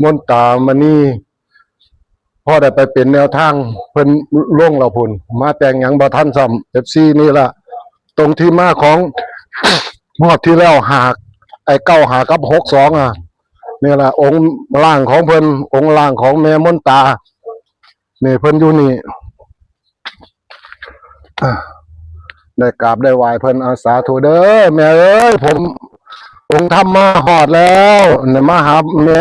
มนตามานี่พ่อได้ไปเป็นแนวทางเพิ่นล่วงเราพุ่นมาแต่งหยังบ่ทันซ้ำ FC นี่ล่ะตรงที่มาของงวดที่แล้วหากไอ้9หากับ62นี่ล่ะองค์ร่างของเพิ่นองค์ร่างของแม่มนตานี่เพิ่นอยู่นี่ได้กราบได้ไหว้เพิ่นอาสาธุเด้อแม่เอ้ยผมองค์ทำมาฮอดแล้วเนี่ยมาหาแม่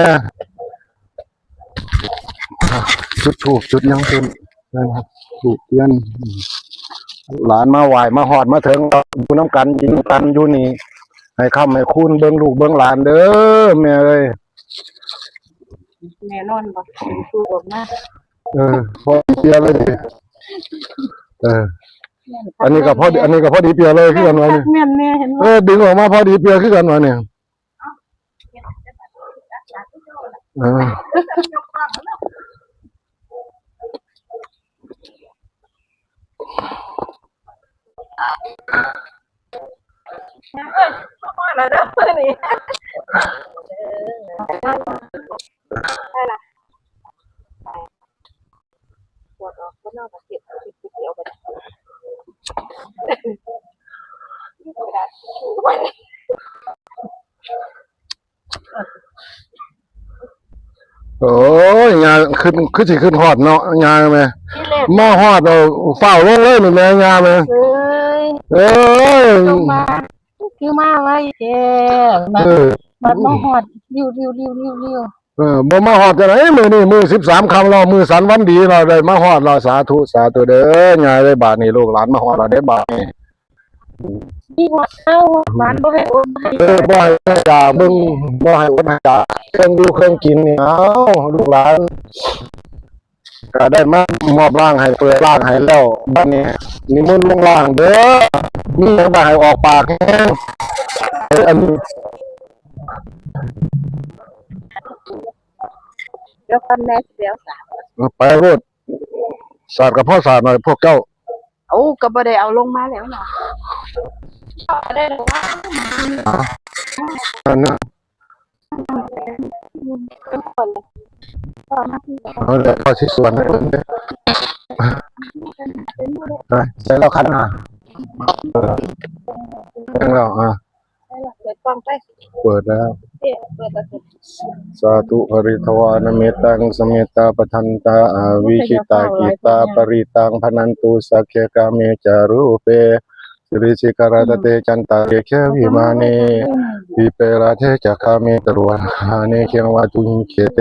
จุดธูปจุดหยังขึ้นนะครับถูกเทียนหลานมาไหว้มาฮอดมาถึงอยู่น้ำกันยิงกันอยู่นี่ให้ค่ำให้คุณเบิ่งลูกเบิ่งหลานเด้อแม่เอ้ยแน่นอนบ่สู้ออกมาพอดีเปียเลยดิอันนี้ก็พอดีเปียเลยคือกันวะนี่แม่นแน่เห็นบ่ดึงออกมาพอดีเปียคือกันวะเนี่ยพอแล้วเด้อนี่ได้ล่ะปวดออกก็นอกจากเก็บเดียวไปกระดาษไว้โอ้ยงานขึ้นสิขึ้นฮอดเนาะงานไหมมาฮอดเอาเฝ้าลงเลยนี่แม่งานไหมลงมาคือมาไว้แกมันมาฮอดริ้วบ่มาฮอดจังได๋มื้อนี้มื้อ13ค่ำแล้วมื้อสันวันดีเราได้มาฮอดเราสาธุเด้อยายได้บาดนี้ลูกหลานมาฮอดเราได้บาดนี้นี่ฮอดเอาหวานบ่ให้อมบ่ให้จ่าเบิ่งบ่ให้อดจ่าเครื่องดูเครื่องกินนี่เอาลูกหลานก็ได้มามอบร่างให้เปิดร่างให้แล้วบัดนี้นิมนต์ลงร่างเด้อมีหยังบ่ให้ออกปากแฮงอันนี้เดี๋ยวกันแม่เดี๋ยวสาไปโลดสาดกับพ่อสาดหน่อยพวกเจ้าก็บ่ได้เอาลงมาแล้วเนาะได้ลงมาอันนั้นพ่อที่สวนใส่แล้วคันแล้วเปิดแล้วสาธุปริทวานเมตังสเมตาปทันตาวิชิตากิตาปริตังพนันตุสักเคกาเมจารุเปสิริสิการะเตจันตาเกเขวิมานีวิเปราเทจักขามิตรวหานิเขวะตุเขเต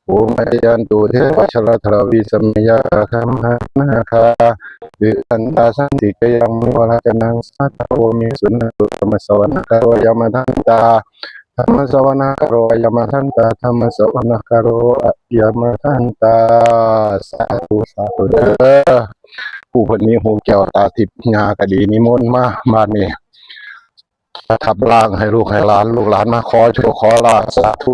โอมยันตุเทวชลทรวิสมยาคัมหนาคาวิอันตาสันติเกยังมิวราจนังสัตตโอมิสุนตุธรรมสวนาคารวยามทันตาธรรมสวนาคารวยามทันตาธรรมสวนาคารวยามทันตาสาธุเด้อผู้คนนี้หูแก้วตาทิพย์งากะดีนิมนต์มาบ้านนี้ทับล่างให้ลูกให้หลานลูกหลานมาขอโชคขอลาสาธุ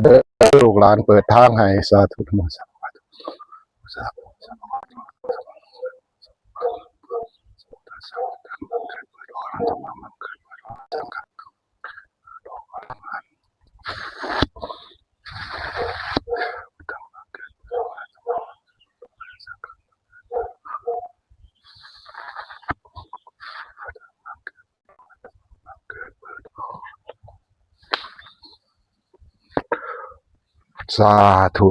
เด้อลูกหลานเปิดทางให้สาธุธรรมสาธุ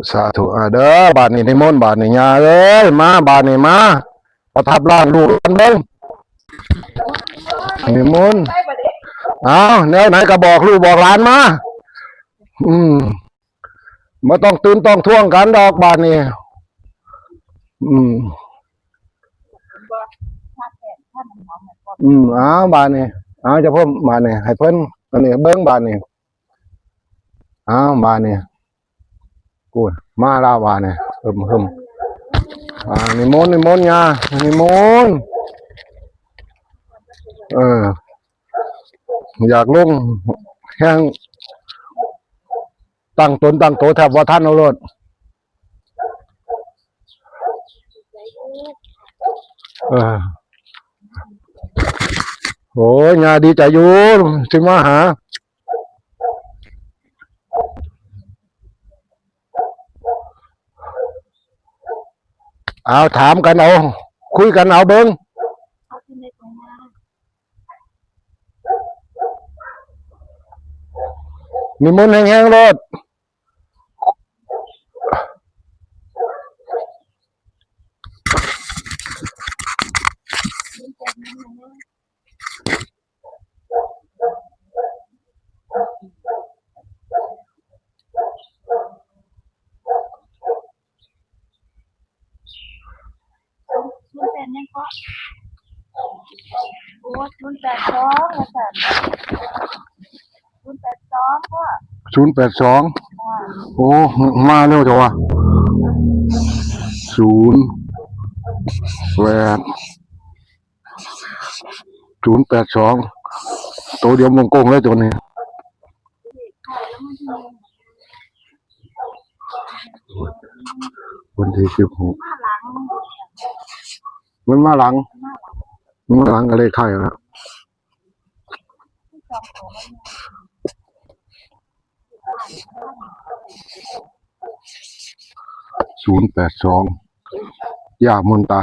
เด้อบาดนี้นิมนต์บาดนี้ญาเอ้ยมาบาดนี้มาประทับร่างลูกกันเบิ่งนิมนต์แนวไหนก็บอกลูกบอกหลานมาบ่ต้องตื่นต้องท่วงกันดอกบาดนี้บาดนี้จะพ่อบาดนี้ให้เพิ่นอันนี้เบิ่งบาดนี้บาดนี้กูมาลาวาเนี่ยนิมนต์ยานิมนต์อยากลงแห้งตั้งโตแทบว่าท่านเอารถโอ้ยยาดีใจอยู่ที่มาหา เอาถามกันเอาคุยกันเอาเบิ้ง เอาขึ้นในตรงหน้า นิมนต์แห้งๆรถศูนย์แปดยังก็โอ้082ว่าซั่น082ก็ 082 ว่า โอ้มาเร็วจังวะ0 8 082ตัวเดียวมงกงเลยตัวนี้วันที่16มันมาหลังก็เลยไข่แล้ว082ย่ามนตา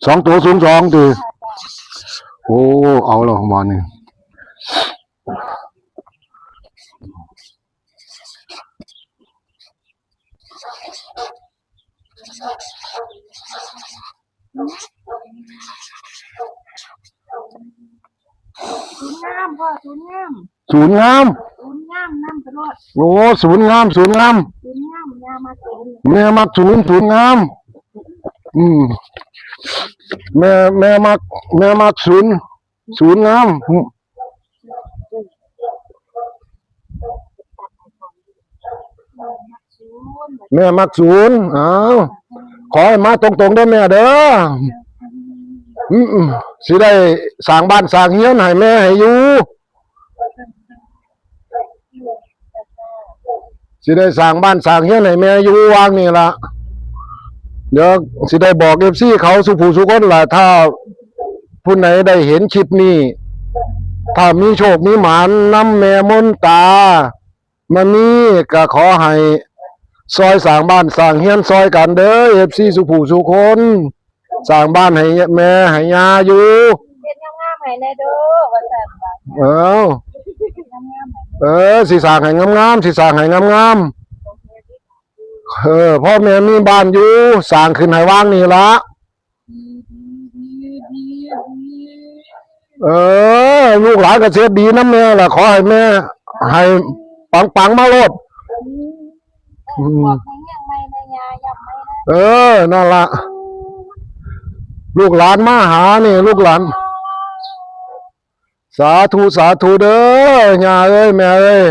202ดิโอ้เอาแล้วประมาณนี้ศูนย์งามพ่อศูนย์งาม ศูนย์งาม ศูนย์งามนำตลอด โอ้ศูนย์งาม ศูนย์งามยามาศูนย์ แม่มักศูนย์งาม แม่มักศูนย์งามแม่มักศูนย์อ้าวขอให้มาตรงๆได้แม่เด้อสิได้สร้างบ้านสร้างเรือนให้แม่ให้อยู่สิได้สร้างบ้านสร้างเรือนให้แม่อยู่วางนี่ล่ะเดี๋ยวสิได้บอก FC เขาสุผู้สุคนล่ะถ้าผู้ไหนได้เห็นคลิปนี้ถ้ามีโชคมีหมานนำแม่มนตามานี่ก็ขอให้ซอยสร้างบ้านสร้างเรือนซอยกันเด้อ FC สุผู้สุคนสร้างบ้านให้แม่ให้ย่าอยู่ เป็นงามๆให้แน่เด้อว่าซั่นว่า เอ้าง ามๆให้ สิสร้างให้งามๆสิสร้างให้งามๆพ่อแม่มีบ้านอยู่สร้างขึ้นให้ว่างนี่ละลูกหลานก็เสียดีนำแม่ล่ะขอให้แม่ให้ปังๆมาโลด บอกให้ยังไม่นะยายังไม่นะ นั่นล่ะลูกหลานมาหานี่ลูกหลานสาธุเด้อย่าเอ้ยแม่เอ้ย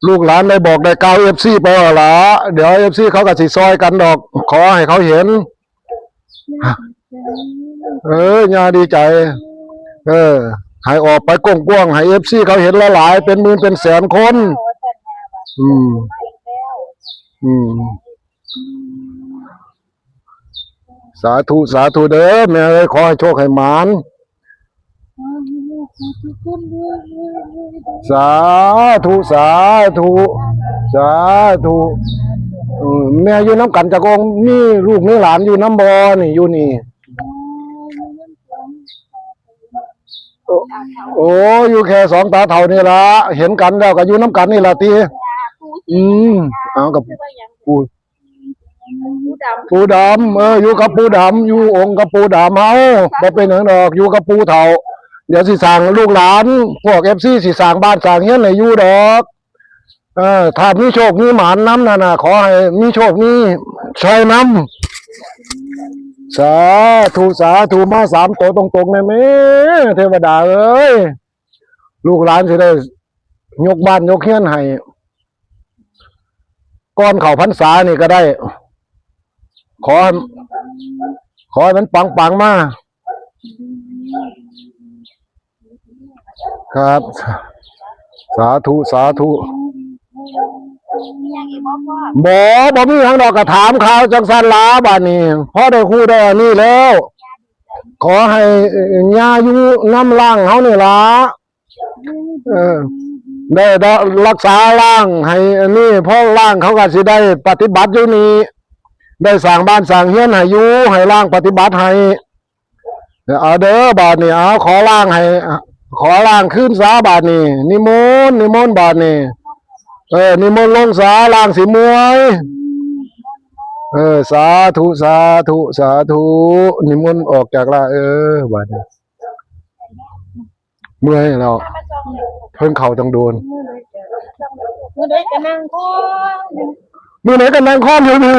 ลูกหลานได้บอกได้กล่าว FC ไปแล้วล่ะเดี๋ยว FC เขาก็สิซอยกันดอกขอให้เขาเห็นย่าดีใจให้ออกไปกว้างๆให้ FC เขาเห็นหลายๆเป็นหมื่นเป็นแสนคนสาธุเด้อแม่เอ้ยขอให้โชคให้หมานสาธุแม่อยู่น้ำกันจักองมีลูกมีหลานอยู่น้ำบ่นี่อยู่นี่โอ้อยู่แค่สองตาเท่านี่ละเห็นกันแล้วก็อยู่น้ำกันนี่ละทีเอากับปูดำอยู่กับปูดำอยู่องค์กับปูดำเฮาบ่เป็นหยังดอกอยู่กับปูเฒ่าเดี๋ยวสิสร้างลูกหลานพวก FC สิสร้างบ้านสร้างเรือนให้อยู่ดอกถ้ามีโชคมีหมานนำนั่นน่ะขอให้มีโชคมีชัยนำสาธุมา3ตัวตรงๆได้แม่เทวดาเอ้ยลูกหลานสิได้ยกบ้านยกเรือนให้ก่อนเข้าพรรษานี่ก็ได้ขอให้มันปังๆมาครับสาธุ ยังอีกบ่พ่อ บ่มีหยังดอกก็ถามข่าวจังซั่นล่ะบัดนี้พอได้คู่ได้อันนี้แล้ว ขอให้ญาอยู่น้ำล่างเฮานี่ล่ะได้รักษาล่างให้อันนี้เพราะล่างเขาก็สิได้ปฏิบัติอยู่นี่ได้สร้างบ้านสร้างเรือนให้อยู่ให้ล่างปฏิบัติให้เอาเด้อบาดนี้เอาขอล่างให้ขอล่างขึ้นสาบาดนี้นิมนต์บาดนี้นิมนต์ลงสาล่างสิมวยสาธุนิมนต์ออกจากล่าบาดนี้เมื่อยแล้วเพิ่นเข่าต้องโดน มือได้ก็นั่งคอ มือไหนกันนางค้อนอยู่นี่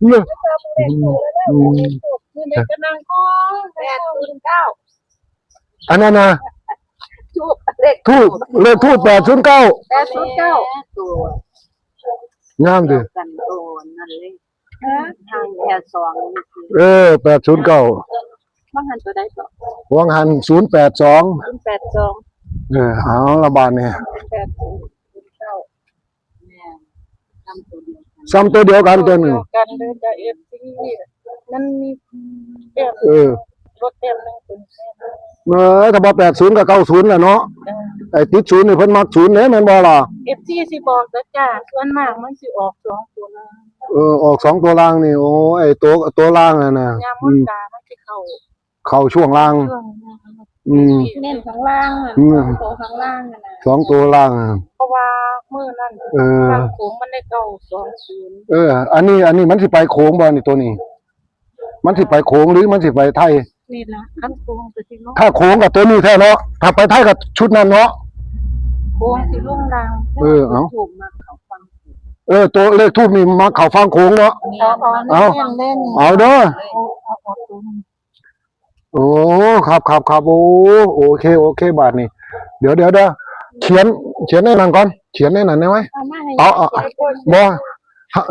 มือได้ก็นั่งคอ809อันนั้นนะ ทูบเลข เลขทูบ809 809ตัว งามดิ กันโตนั่นเลยทางแอร์2 809 บางหันตัวได้ต่อ วังหัน082 082เอาละบาดนี่ แม่ทำตัวเดียวกัน ซ้ำตัวเดียวกันตัวหนึง กันเดินจากFCนั่นมีเต็มรถเต็มนึงเป็นถ้าบ่80กับ90ล่ะเนาะไอ้ติด0นี่เพิ่นมัก0เด้แม่นบ่ล่ะ FC สิบอกเด้อจ้าส่วนมากมันสิออก2ตัวนะ ออก2ตัวล่างนี่โอ้ไอ้ตัวล่างน่ะนะ ยามมันตามันสิเข้า ช่วงล่าง เครื่อง เน้นข้างล่างอ่ะตัวข้างล่างน่ะนะ 2ตัวล่างอะ เพราะว่ามื้อนั้นทางโค้งมันได้เก้า20อันนี้มันสิไปโค้งบ่นี่ตัวนี้ มันสิไปโค้งหรือมันสิไปไทย นี่ล่ะคันโค้งสิลง ถ้าโค้งกับตัวนี้แท้เนาะถ้าไปไทยกับชุดนั้นเนาะ โค้งสิลงล่าง เอา ถูกมาเขาฟัง ตัวเลขทูบนี่มาเข้าฟังโค้งเนาะ เอาเล่น เอาเด้อ เอาตัวนี้ โอ้ครับโอเคบาทนี่เดี๋ยวเขียนในนั้นก่อนเขียนในนั้นได้ไหม เอามาให้ เอาบ่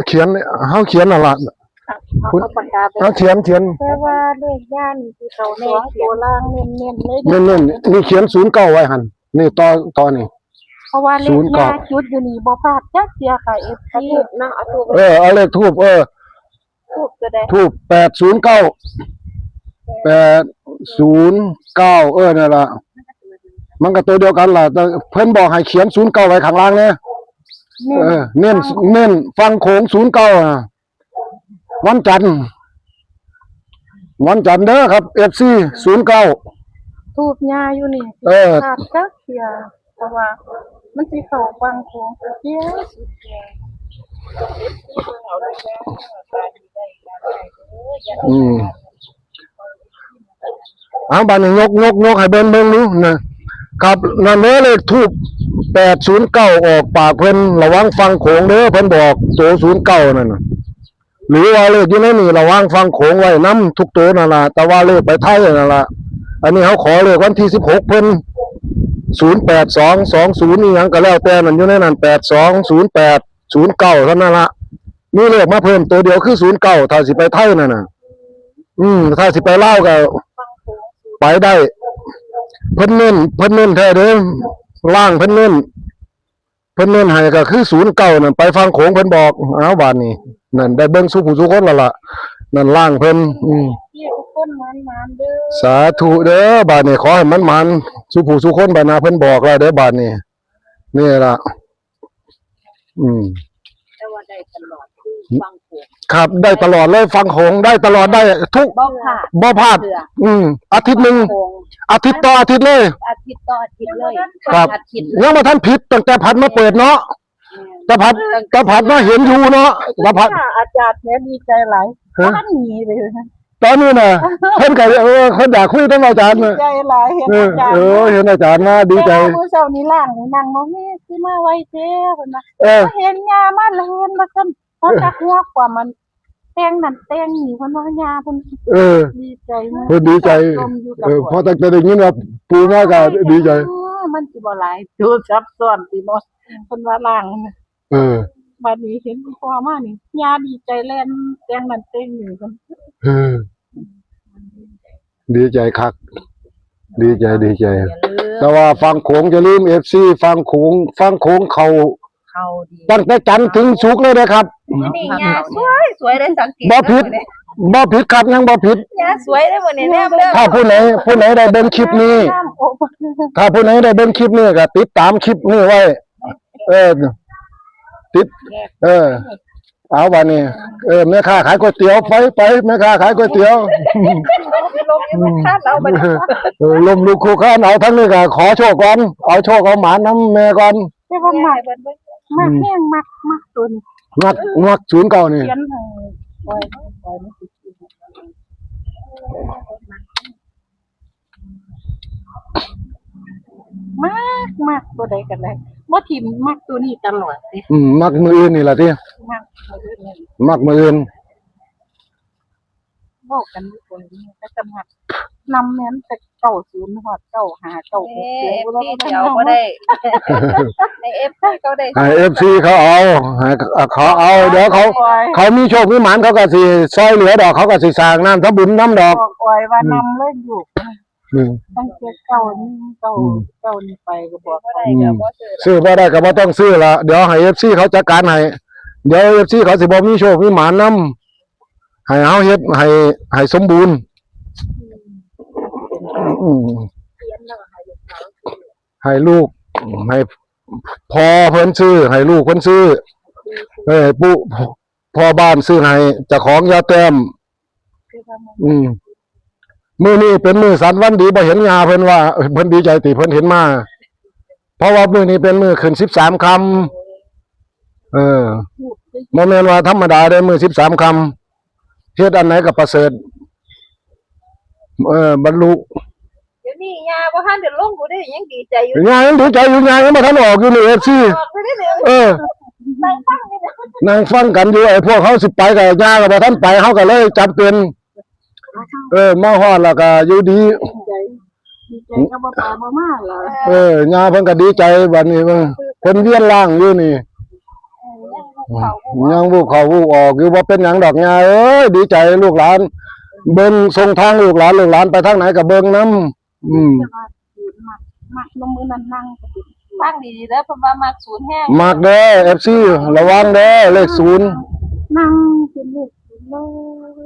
เขียนเฮาเขียนนั่นล่ะ คุณปากกา เฮาเขียน แต่ว่าเลขย่านที่เขาแน่ตัวล่างเน้นๆเลย เน้นๆนี่เขียน09ไว้หั่นนี่ต่อนี่ เพราะว่าเลขย่าจุดอยู่นี่บ่พลาดจักเสียค่ะ FC นั่งเอาตัว เอาเลขทูบ ทูบก็ได้ ทูบ809นั่นล่ะมันก็ตัวเดียวกันล่ะแต่เพิ่นบอกให้เขียน09ไว้ข้างล่างเนี่ยเน้นฟังโขง09อ่ะวันจันทร์เด้อครับ FC 09ทูบย่าอยู่นี่พลาดจักเสียเพราะว่ามันสิเข้าฟังโค้งเสียบัดนี้ยกให้เบิ่งดูนะครับนั่นเด้อเลขทูบ809ออกปากเพิ่นระวังฟังโขงเด้อเพิ่นบอกตัว09นั่นน่ะหรือว่าเลขอยู่ในนี่ระวังฟังโขงไว้นำทุกตัวนั่นล่ะแต่ว่าเลขไปไทยนั่นล่ะอันนี้เขาขอเลขวันที่16เพิ่น08220นี่หยังก็แล้วแต่มันอยู่ในนั้น820809เท่านั้นล่ะมีเลขมาเพิ่มตัวเดียวคือ09ถ้าสิไปไทยนั่นน่ะถ้าสิไปลาวก็ไปได้เพิ่นเน้นแท้เด้อล่างเพิ่นเน้นให้ก็คือ09นั่นไปฟังโขงเพิ่นบอกเอาบาดนี้นั่นได้เบิ่งสุผู้สุคนแล้วล่ะนั่นล่างเพิ่นที่ทุกคนมันเด้อ สาธุเด้อบาดนี้ขอให้มันสุผู้สุคนบาดนาเพิ่นบอกแล้วเด้อบาดนี้นี่ล่ะแต่ว่าได้ตลอดฟังโขง ครับได้ตลอดเลยฟังโขงได้ตลอดได้ทุก บ่พลาด อาทิตย์นึงอาทิตย์ต่ออาทิตย์เลย อาทิตย์ต่ออาทิตย์เลย ครับ อาทิตย์ ยังบ่ทันผิดตั้งแต่พัดมาเปิดเนาะแต่พัดมาเห็นอยู่เนาะแต่พัด อาจารย์เนี่ยดีใจหลายท่านหนีเลยนะ ตอนนี้น่ะเพิ่นก็เขาอยากคุยกับอาจารย์ ดีใจหลายเห็นอาจารย์ เห็นอาจารย์มาดีใจ เมื่อเช้านี้ล่างนี่นั่งบ่มีสิมาไว้เจ้เพิ่นน่ะ เออ เห็นยามาแล้วเห็นบ่ซั่นเพราะจักหัวกว่ามันแต่งนั่นแต่งนี่เพิ่นว่ายาเพิ่น ดีใจมาก เพิ่นดีใจพอตั้งแต่ได้ยินว่าปูมาก็ดีใจ มันสิบ่หลายดูซับซ้อนสิบ่เพิ่นว่าล่าง บัดนี้เห็นพ่อมานี่ยาดีใจแล่นแต่งนั่นแต่งนี่เพิ่น ดีใจคักดีใจ อย่าลืม แต่ว่าฟังโขงจะลืม FC ฟังโขงเขา เข้าดี ตั้งแต่จันทร์ถึงศุกร์เลยนะครับ นี่ไงสวยได้สังเกต บ่ผิด บ่ผิดครับยังบ่ผิด ยาสวยได้หมดนี่แนมเด้อ ถ้าผู้ไหนได้เบิ่งคลิปนี้ ถ้าผู้ไหนได้เบิ่งคลิปนี้ก็ติดตามคลิปนี้ไว้ ติด เอาวันนี้แม่ค้าขายก๋วยเตี๋ยวไปแม่ค้าขายก๋วยเตี๋ยว ลงยังคาดเราบัดนี้ ลมลูกคู่ค้านเอาทั้งนี้ก็ขอโชคก่อนเอาโชคเอาหมาน้ำแม่ก่อน แต่ว่ามักแห้งมักตัวนี้ งักศูนย์เก่านี่ เขียนให้ปล่อยมันสิกินมักตัวใดกันเลยบ่ทิมมักตัวนี้ตลอดสิ มักมืออื่นนี่ล่ะติ มักตัวนี้ มักมืออื่น บอกกันทุกคนก็จะมักนำแม่นแต่90ฮอด95 96 พี่เดี๋ยวบ่ได้ในเอฟเขาได้ ให้ FC เขาเอาให้เขาเอาเดี๋ยวเขามีโชคมีหมานเขาก็สิซอยเหลือดอกเขาก็สิสร้างน้ำทำบุญน้ำดอก บอกออยว่านำเลยอยู่ อืม ตั้งแต่เก้านี่ไปก็บอก บ่ได้ก็บ่ซื้อ ซื้อบ่ได้ก็บ่ต้องซื้อละเดี๋ยวให้ FC เขาจัดการให้เดี๋ยว FC เขาสิบ่มีโชคมีหมานนำให้เฮาเฮ็ดให้สมบูรณ์ให้ลูกให้พ่อเพิ่นซื้อให้ลูกเพิ่นซื้อปู่พ่อบ้านซื้อให้เจ้าของยาแต้มมื้อนี้เป็นมื้อสันวันดีบ่เห็นยาเพิ่นว่าเพิ่นดีใจติเพิ่นเห็นมาเพราะว่ามื้อนี้เป็นมื้อขึ้น13ค่ำบ่แม่นว่าธรรมดาเด้มื้อ13ค่ำเฮ็ดอันไหนก็ประเสริฐบรรลุ เดี๋ยวนี้ยาบ่ทันได้ลงกูได้ยังดีใจอยู่ ยายังดีใจอยู่ยายังบ่ทันออกอยู่นี่ FC ออกไปได้เลย นั่ง นั่งฟังนี่นะ ฟังกันอยู่ไอ้พวกเขาสิไปกับยาก็บ่ทันไปเฮาก็เลยจำเป็นมาฮอดแล้วก็อยู่ดี ใจก็บ่ปาบ่มาล่ะ ยาเพิ่นก็ดีใจบัดนี้เพิ่นเวียนล่างอยู่นี่ยังวูบเข้าวูบออกอยู่บ่เป็นหยังดอกยาเอ้ยดีใจลูกหลานเบิ่งส่งทางลูกหลานไปทางไหนก็เบิ่งนำ แต่ว่ามักลงมือนั่ง ฟังดีๆเด้อเพราะว่ามักศูนย์แห้ง มักเด้อ FC ระวังเด้อเลข0นั่งเป็นลูกเล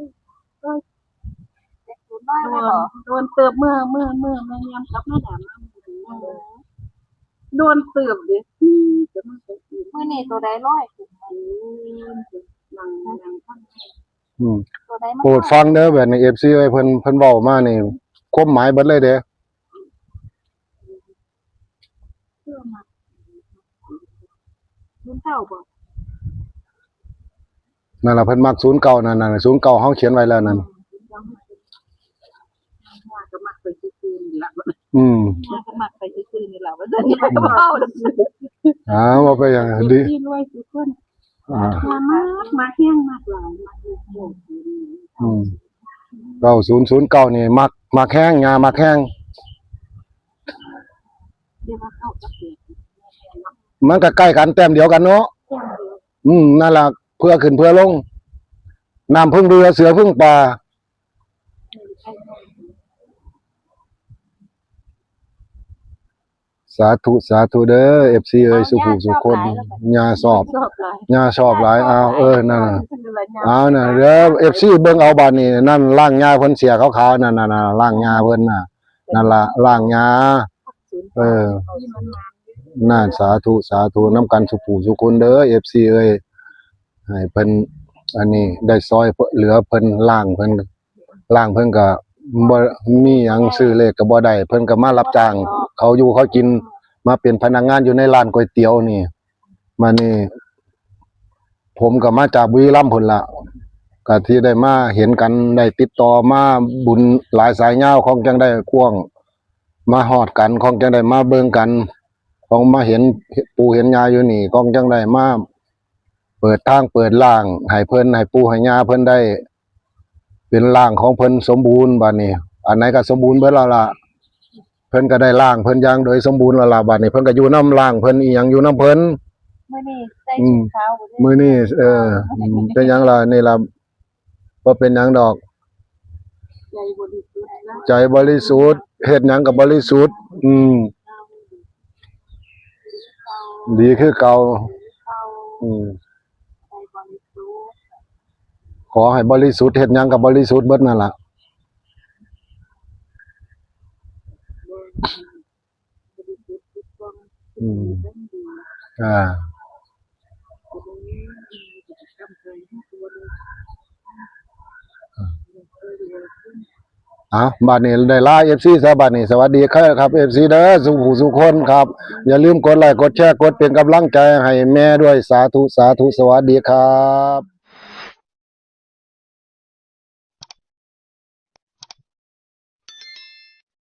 ย ศูนย์น้อยเลยเหรอ โดนเติบเมื่อแม่ยามกับแม่ดำโดนเติบเด้จะมาไปอีก มื้อนี้ตัวใดร้อย นั่งข้าง ตัวใดมัน โปรดฟังเด้อแบบนี้ FC เอ้ยเพิ่นเว้ามานี่ความหมายเบิดเลยเด้อ เพื่อมาลุงเท่าบ่ นั่นล่ะเพิ่นมัก09นั่นน่ะ09เฮาเขียนไว้แล้วนั่น ว่าก็มักไปซื่อๆนี่ล่ะว่าก็มักไปซื่อๆนี่ล่ะว่าจะนี่ก็เว้า ว่าไปอย่างดี รวยทุกคนมาแห้งมากหลายมาอยู่ 9009นี่มักแห้งยามักแห้ง เดี๋ยวมาเข้ากับเด็ก มันก็ใกล้กันแต้มเดียวกันเนาะ แก้มเดียว นั่นล่ะเพื่อขึ้นเพื่อลงน้ำพึ่งเรือเสือพึ่งปลาสาธุเด้อ FC เอ้ยสุขุสุคนยาสอบ ชอบหลาย ยาชอบหลายเอานั่นน่ะเอาน่ะเด้อ FC เบิ่งเอาบาดนี้นั่นล่างยาเพิ่นเสียขาวๆนั่นน่ะล่างยาเพิ่นน่ะนั่นล่ะล่างยาน่าสาธุนำกันสุขุสุคนเด้อ FC เอ้ยให้เพิ่นอันนี้ได้ซอยเหลือเพิ่นล่างเพิ่นก็บ่มีหยังซื้อเลขก็บ่ได้เพิ่นก็มารับจ้างเขาอยู่เขากินมาเป็นพนักงานอยู่ในร้านก๋วยเตี๋ยวนี่มานี่ผมก็มาจากบุรีรัมย์พุ่นล่ะก็ที่ได้มาเห็นกันได้ติดต่อมาบุญหลายสายยาวของจังได้กว้างมาฮอดกันของจังได้มาเบิ่งกันของมาเห็นปู่เห็นยาอยู่นี่ของจังได้มาเปิดทางเปิดล่างให้เพิ่นให้ปู่ให้ยาเพิ่นได้เป็นร่างของเพิ่นสมบูรณ์บัดนี้อันไหนก็สมบูรณ์เบิดแล้วล่ะเพิ่นก็ได้ร่างเพิ่นอย่างโดยสมบูรณ์แล้วล่ะบัดนี้เพิ่นก็อยู่นำร่างเพิ่นอีหยังอยู่นำเพิ่น มื้อนี้ใส่ชุดขาวบ่ได้ มื้อนี้เป็นหยังล่ะนี่ล่ะบ่เป็นหยังดอก ใจบริสุทธิ์นะ ใจบริสุทธิ์เฮ็ดหยังก็บริสุทธิ์ดีคือเก่า ใจบริสุทธิ์ ขอให้บริสุทธิ์เฮ็ดหยังก็บริสุทธิ์เบิดนั่นล่ะอืมบัดนี้ได้ลา FC ซะบัดนี้สวัสดีครับ FC เด้อสุขหูสุขคนครับ อย่าลืมกดไลค์กดแชร์กดเป็นกำลังใจให้แม่ด้วยสาธุสาธุสวัสดีครับ